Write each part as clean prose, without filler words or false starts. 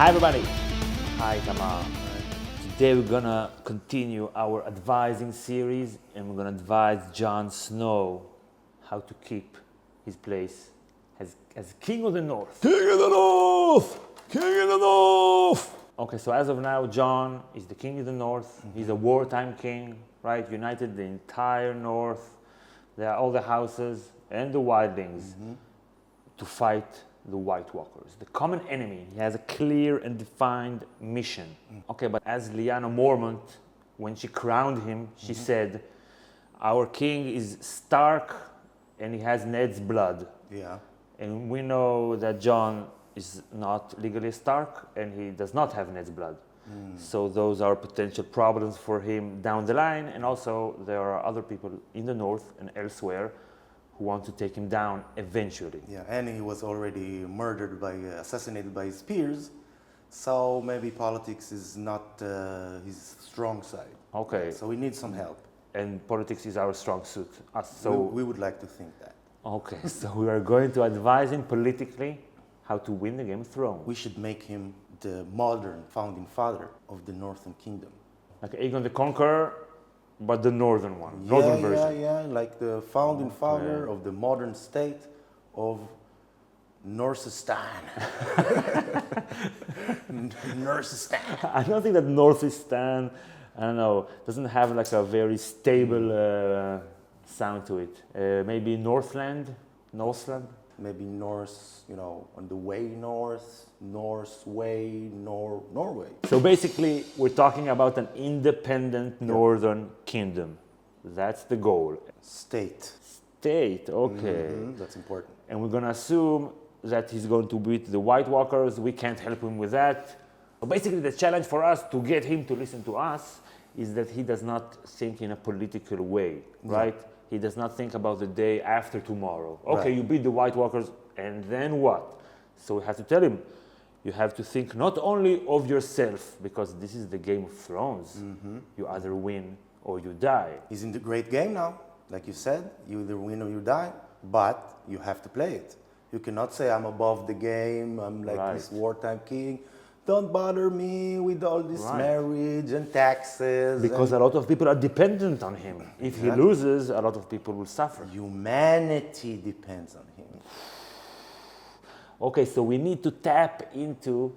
Hi everybody. Hi Tamar. Today we're gonna continue our advising series and we're gonna advise Jon Snow how to keep his place as King of the North. King of the North! King of the North! Okay, so as of now, Jon is the King of the North. He's a wartime king, right? United the entire North. There are all the houses and the wildlings to fight the White Walkers, the common enemy. He has a clear and defined mission. Okay, but as Lyanna Mormont, when she crowned him, she said, our king is Stark and he has Ned's blood. Yeah. And we know that Jon is not legally Stark and he does not have Ned's blood. So those are potential problems for him down the line. And also there are other people in the North and elsewhere who want to take him down eventually. Yeah, and he was already assassinated by his peers, so maybe politics is not his strong side. Okay. So we need some help. And politics is our strong suit. So we would like to think that. okay, so we are going to advise him politically how to win the Game of Thrones. We should make him the modern founding father of the Northern Kingdom. Like Aegon the Conqueror, but the northern one, northern version. Yeah, like the founding father of the modern state of Northstan. Northstan. I don't think that Northstan, I don't know, doesn't have like a very stable sound to it. Maybe Northland. Maybe North, on the way north, Norway. So basically, we're talking about an independent northern kingdom. That's the goal. State. State, okay. That's important. And we're gonna assume that he's going to beat the White Walkers. We can't help him with that. So basically, the challenge for us to get him to listen to us is that he does not think in a political way, right? He does not think about the day after tomorrow. Okay, Right. you beat the White Walkers, and then what? So we have to tell him, you have to think not only of yourself, because this is the Game of Thrones. You either win or you die. He's in the great game now. Like you said, you either win or you die, but you have to play it. You cannot say, I'm above the game, I'm like this wartime king. Don't bother me with all this marriage and taxes. Because a lot of people are dependent on him. If he loses, a lot of people will suffer. Humanity depends on him. Okay, so we need to tap into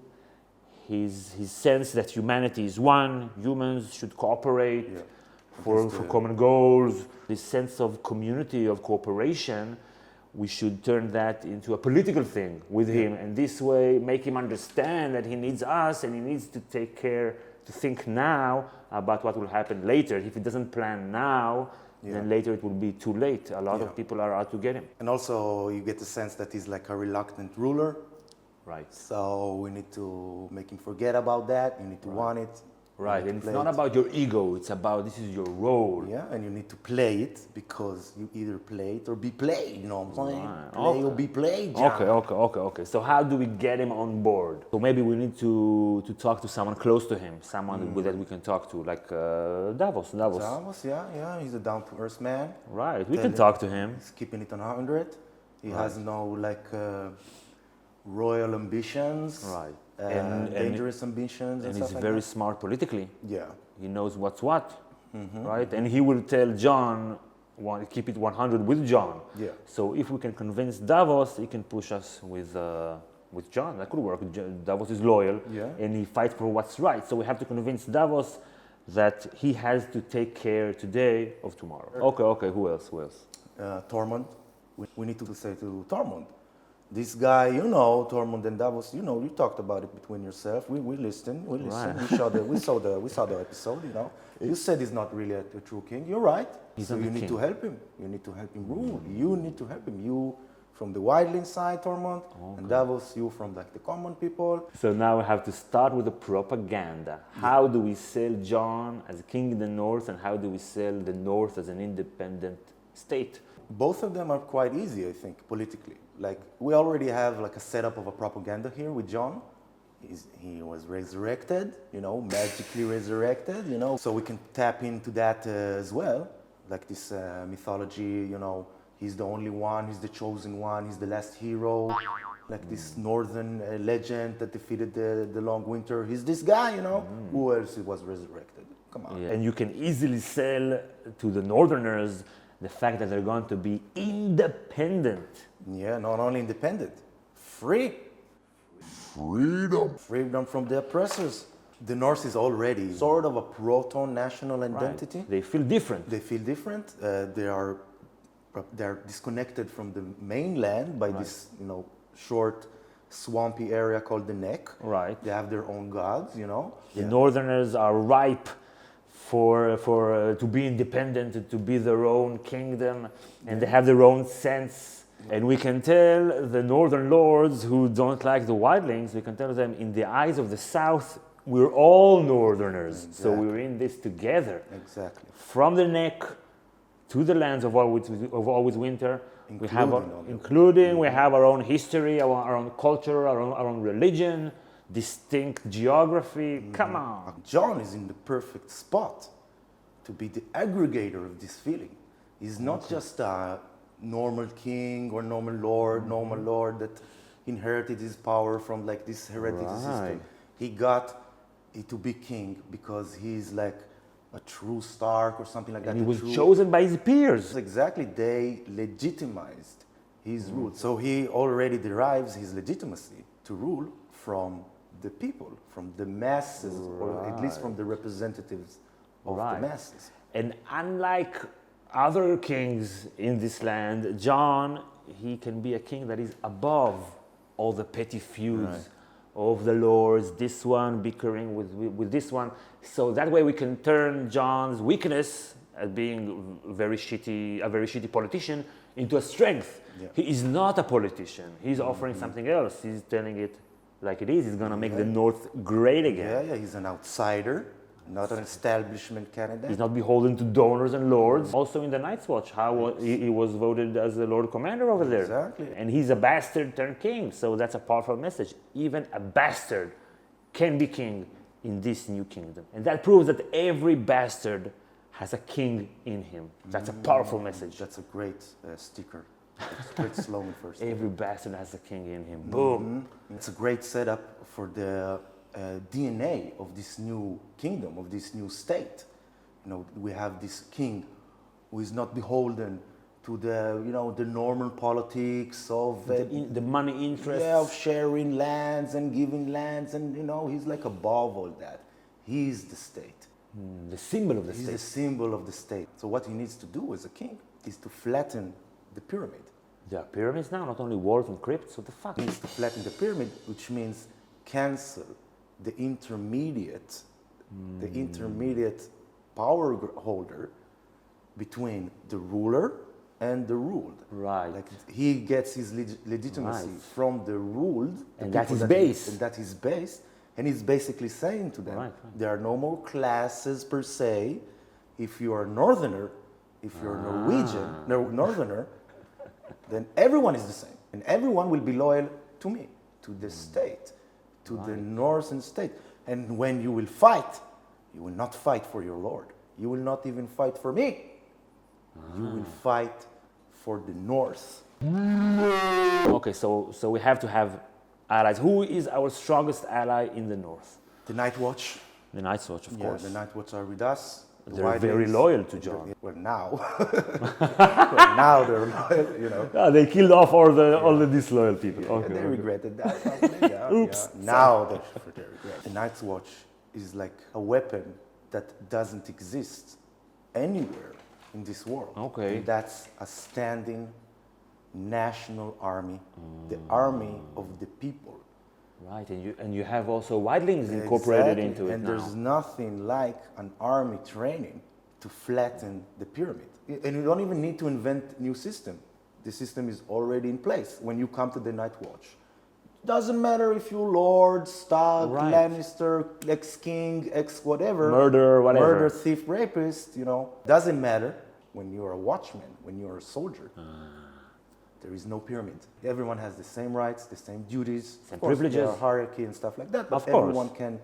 his sense that humanity is one, humans should cooperate for common goals. This sense of community, of cooperation, we should turn that into a political thing with him, and this way make him understand that he needs us and he needs to take care, to think now about what will happen later. If he doesn't plan now, then later it will be too late. A lot of people are out to get him. And also you get the sense that he's like a reluctant ruler. Right. So we need to make him forget about that. You need to want it. Right, and it's not about your ego, it's about this is your role. Yeah, and you need to play it because you either play it or be played, you know what I'm saying? Right. Play or be played, John. Okay. So how do we get him on board? So maybe we need to talk to someone close to him, someone that we can talk to, like Davos. Davos, yeah, he's a down-to-earth man. Right, we can talk to him. He's keeping it on 100. He has no royal ambitions. Right. Dangerous ambitions and stuff he's like very that. smart politically. Yeah. He knows what's what, right? And he will tell Jon, keep it 100 with Jon. Yeah. So if we can convince Davos, he can push us with Jon. That could work. Davos is loyal, and he fights for what's right. So we have to convince Davos that he has to take care today of tomorrow. Okay. Who else? Tormund. We need to say to Tormund, this guy, Tormund and Davos, you talked about it between yourself. We listened. Right. We saw the episode. You said he's not really a true king. You're right. So you need to help him. You need to help him rule. You need to help him. You from the wildling side, Tormund, and Davos, you from the common people. So now we have to start with the propaganda. How do we sell Jon as a king in the North, and how do we sell the North as an independent state? Both of them are quite easy, I think, politically. Like, we already have a setup of a propaganda here with Jon. He was resurrected, magically resurrected, So we can tap into that as well. Like this mythology, he's the only one, he's the chosen one, he's the last hero. Like this northern legend that defeated the long winter. He's this guy, you know. Who else was resurrected? Come on. Yeah. And you can easily sell to the Northerners the fact that they're going to be independent. Yeah, not only independent, free. Freedom from the oppressors. The North is already sort of a proto-national identity. Right. They feel different. They feel different. They are disconnected from the mainland by this, you know, short, swampy area called the Neck. Right. They have their own gods, you know. The Northerners are ripe for to be independent, to be their own kingdom, and they have their own sense. And we can tell the Northern lords who don't like the wildlings, we can tell them in the eyes of the South, we're all Northerners, so we're in this together. Exactly. From the Neck to the lands of always winter, we have we have our own history, our own culture, our own religion, distinct geography. Come on. Jon is in the perfect spot to be the aggregator of this feeling. He's not just a normal king or normal lord that inherited his power from like this hereditary system. He got to be king because he's like a true Stark or something like that. And he was chosen by his peers. Exactly, they legitimized his rule. So he already derives his legitimacy to rule from the people, from the masses, or at least from the representatives of the masses. And unlike other kings in this land, Jon, he can be a king that is above all the petty feuds of the lords, this one bickering with this one. So that way we can turn Jon's weakness as being a very shitty politician into a strength. Yeah. He is not a politician. He's offering something else. He's telling it like it is. He's going to make the North great again. Yeah, he's an outsider, not an establishment candidate. He's not beholden to donors and lords. Also in the Night's Watch, how he was voted as the Lord Commander over there. Exactly. And he's a bastard turned king, so that's a powerful message. Even a bastard can be king in this new kingdom. And that proves that every bastard has a king in him. That's a powerful message. That's a great sticker. It's a great slogan first. Every bastard has a king in him. Boom. It's a great setup for the DNA of this new kingdom, of this new state. You know, we have this king who is not beholden to the, you know, the normal politics of the money interests. Yeah, of sharing lands and giving lands, and you know, he's like above all that. He's the state. The symbol of the state. He's the symbol of the state. So what he needs to do as a king is to flatten the pyramid. There are pyramids now, not only walls and crypts. What the fuck? He needs to flatten the pyramid, which means cancel the intermediate power holder between the ruler and the ruled. Right. Like he gets his legitimacy from the ruled, and that is base. And that is base. And he's basically saying to them, there are no more classes per se. If you are northerner, if you're Norwegian, northerner, then everyone is the same. And everyone will be loyal to me, to the state, to the northern state. And when you will fight, you will not fight for your lord. You will not even fight for me. You will fight for the north. Okay, so we have to have allies. Who is our strongest ally in the north? The Night Watch. The Night's Watch, of course. The Night Watch are with us. They're very loyal to Jon. Well, now. Now they're loyal, you know. They killed off all the disloyal people. Okay, they regretted that. Oops. Yeah. Now they regret. The Night's Watch is like a weapon that doesn't exist anywhere in this world. Okay. And that's a standing national army, the army of the people. Right, and you have also wildlings incorporated into it and now. There's nothing like an army training to flatten the pyramid. And you don't even need to invent new system. The system is already in place when you come to the Night Watch. Doesn't matter if you Lord, Stark, Lannister, ex-king, ex-whatever. Murder, thief, rapist, you know. Doesn't matter when you're a watchman, when you're a soldier. There is no pyramid. Everyone has the same rights, the same duties, same privileges, there are hierarchy and stuff like that. But everyone can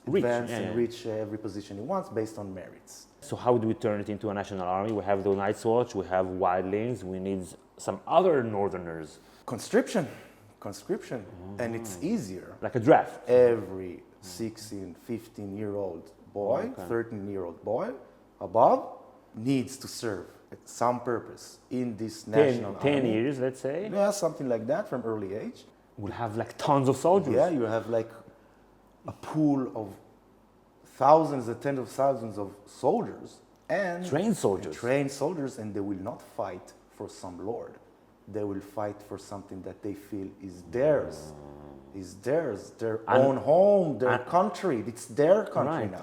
advance and reach every position he wants based on merits. So how do we turn it into a national army? We have the Night's Watch, we have wildlings, we need some other northerners. Conscription. conscription, and it's easier. Like a draft. Every 16, 15-year-old boy, 13-year-old boy above needs to serve at some purpose in this national 10 army. years, let's say. Yeah, something like that from early age. We'll have like tons of soldiers. Yeah, you have like a pool of thousands and tens of thousands of soldiers and Trained soldiers. trained soldiers, and they will not fight for some lord. They will fight for something that they feel is theirs. Is theirs, their own home, their country. It's their country Right. now.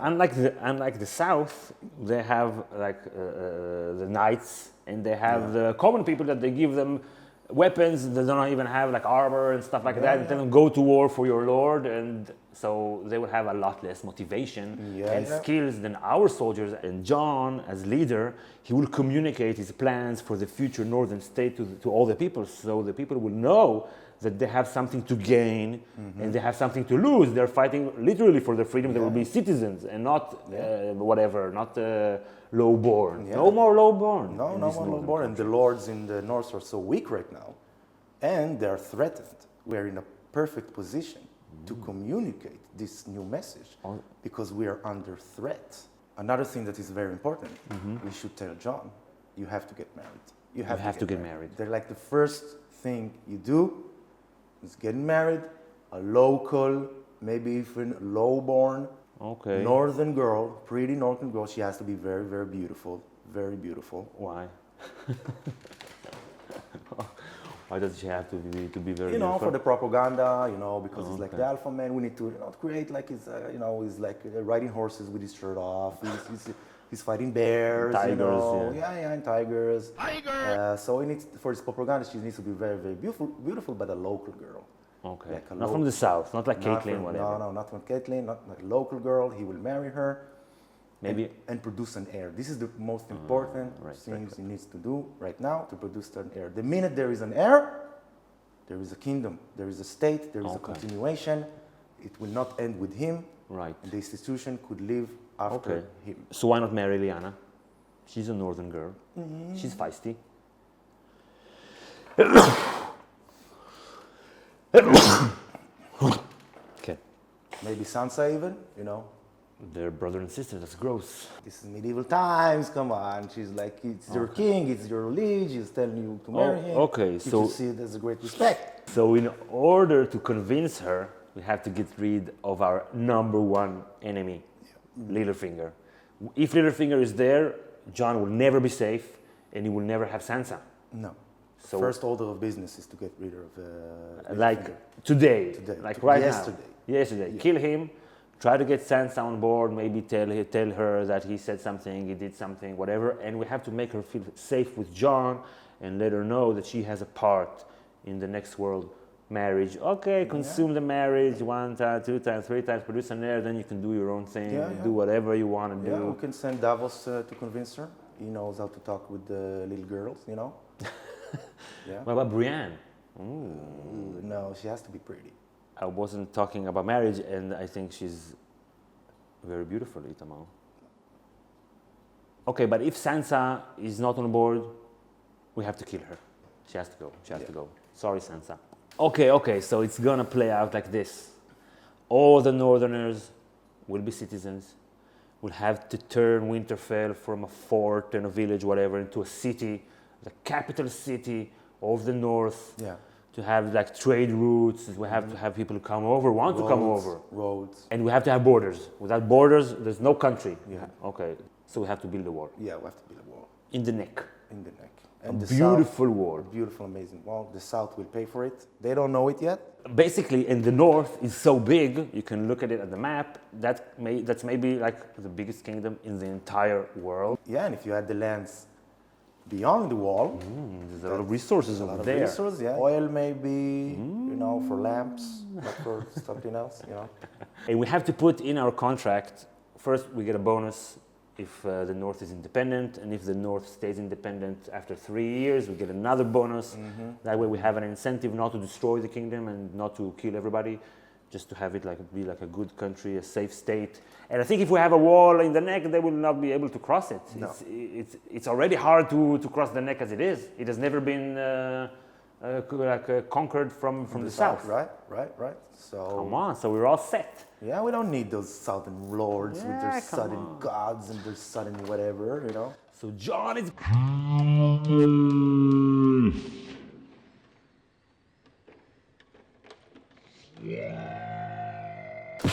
Unlike the South, they have like the knights, and they have the common people that they give them weapons. They don't even have like armor and stuff like that. And tell them go to war for your lord, and so they will have a lot less motivation and skills than our soldiers. And Jon, as leader, he will communicate his plans for the future northern state to all the people, so the people will know that they have something to gain and they have something to lose. They're fighting literally for their freedom. They will be citizens and not not low-born. No more low-born. No more low-born. And the lords in the north are so weak right now, and they are threatened. We're in a perfect position to communicate this new message because we are under threat. Another thing that is very important, we should tell Jon, you have to get married. You have to get married. They're like the first thing you do is getting married, a local, maybe even low-born, northern girl, pretty northern girl. She has to be very, very beautiful, very beautiful. Why? Why does she have to be very? You know, beautiful? for the propaganda. You know, because he's like the alpha man. We need to create like he's he's like riding horses with his shirt off. He's fighting bears. Tigers. And tigers. So he needs, for his propaganda, she needs to be very, very beautiful, but a local girl. Okay. Like Not from the south, not like Caitlyn, whatever. No, not from Caitlyn, not like a local girl. He will marry her. Maybe. And produce an heir. This is the most important things he needs to do right now to produce an heir. The minute there is an heir, there is a kingdom, there is a state, there is a continuation. It will not end with him. Right. And the institution could live after him. So why not marry Lyanna? She's a northern girl. She's feisty. Okay. Maybe Sansa even, They're brother and sister. That's gross. This is medieval times, come on. She's like, it's your king, it's your liege, he's telling you to marry him. Okay, you so... should see it as a great respect. So in order to convince her, we have to get rid of our number one enemy, Littlefinger. If Littlefinger is there, Jon will never be safe, and he will never have Sansa. No. So first order of business is to get rid of like today, like right yesterday. now. Yesterday. Yeah. Kill him, try to get Sansa on board, maybe tell her that he said something, he did something, whatever, and we have to make her feel safe with Jon and let her know that she has a part in the next world marriage. Okay, consume the marriage 1 time, 2 times, 3 times, produce an heir, then you can do your own thing, do whatever you want to do. Yeah, we can send Davos to convince her. He knows how to talk with the little girls, What about Brienne? No, she has to be pretty. I wasn't talking about marriage, and I think she's very beautiful, Itamar. Okay, but if Sansa is not on board, we have to kill her. She has to go. She has to go. Sorry, Sansa. Okay, so it's gonna play out like this. All the Northerners will be citizens, will have to turn Winterfell from a fort and a village, whatever, into a city, the capital city of the North. Yeah. To have like trade routes, we have to have people come over, to come over. Roads. And we have to have borders. Without borders, there's no country. Yeah. Okay, so we have to build a wall. Yeah, we have to build a wall. In the neck. In the neck. And a beautiful wall. A beautiful, amazing wall. The South will pay for it. They don't know it yet. Basically, in the North is so big, you can look at it at the map, that's maybe like the biggest kingdom in the entire world. Yeah, and if you had the lands beyond the wall, there's a lot of resources over there. Resources, yeah. Oil maybe, for lamps, not for something else, And we have to put in our contract, first we get a bonus if the North is independent, and if the North stays independent after 3 years, we get another bonus. That way we have an incentive not to destroy the kingdom and not to kill everybody, just to have it be like a good country, a safe state. And I think if we have a wall in the neck, they will not be able to cross it. No. It's already hard to cross the neck as it is. It has never been conquered from the south. Right. So Come on, so we're all set. yeah, we don't need those southern lords with Yeah, their come sudden on. gods and their sudden whatever, you know. So Jon is.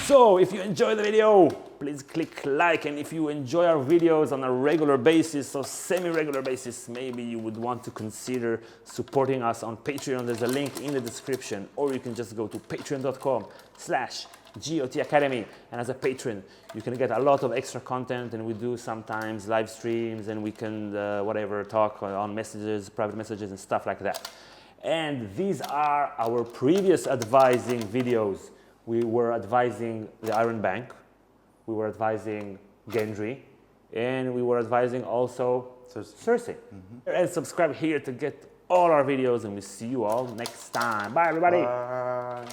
So if you enjoyed the video, please click like, and if you enjoy our videos on a regular basis or semi-regular basis, maybe you would want to consider supporting us on Patreon. There's a link in the description, or you can just go to patreon.com/GOT Academy, and as a patron you can get a lot of extra content, and we do sometimes live streams, and we can talk on messages, private messages and stuff like that. And these are our previous advising videos. We were advising the Iron Bank, we were advising Gendry, and we were advising also Cersei. And subscribe here to get all our videos, and we'll see you all next time. Bye everybody. Bye.